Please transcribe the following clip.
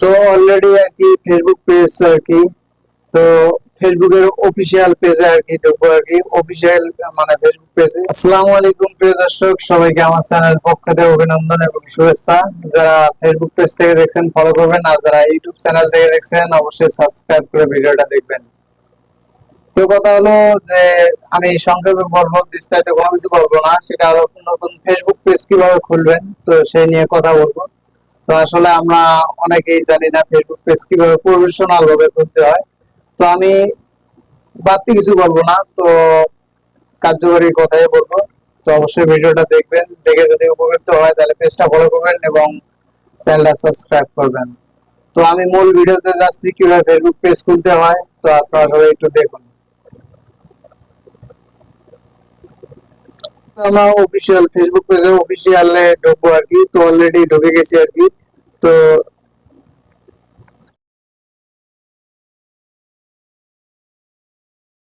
তো অলরেডি আর কি Facebook page আর কি, তো ফেসবুকের অফিসিয়াল পেজে আর কি ঢুকবো আর কি, অফিসিয়াল মানে ফেসবুক পেজে। আসসালামু আলাইকুম প্রিয় দর্শক, সবাইকে আমার চ্যানেল পক্ষ থেকে অভিনন্দন এবং শুভেচ্ছা। যারা ফেসবুক পেজ থেকে দেখছেন ফলো করবেন, আর যারা ইউটিউব চ্যানেল থেকে দেখছেন অবশ্যই সাবস্ক্রাইব করে ভিডিওটা দেখবেন। তো কথা হলো যে আমি সংক্ষেপে বলবো, বিস্তারিত কোনো কিছু বলবো না, সেটা হলো নতুন ফেসবুক পেজ কিভাবে খুলবেন, তো সেই নিয়ে কথা বলবো। তো আসলে আমরা অনেকেই জানি না ফেসবুক পেজ কিভাবে প্রফেশনাল ভাবে খুলতে হয়। তো আমি বাড়তি কিছু বলবো না, তো কার্যকরী কথাই বলবো। তো অবশ্যই ভিডিওটা দেখবেন, দেখে যদি উপকৃত হয় তাহলে পেজটা ফলো করবেন এবং চ্যানেলটা সাবস্ক্রাইব করবেন। তো আমি মূল ভিডিওতে যাচ্ছি কিভাবে ফেসবুক পেজ খুলতে হয়, তো আপনারা সবাই একটু দেখুন। তো আমরা অফিসিয়াল ফেসবুক পেজে অফিসিয়ালে ঢুকবো আর কি, তো অলরেডি ঢুকে গেছি আর কি। তো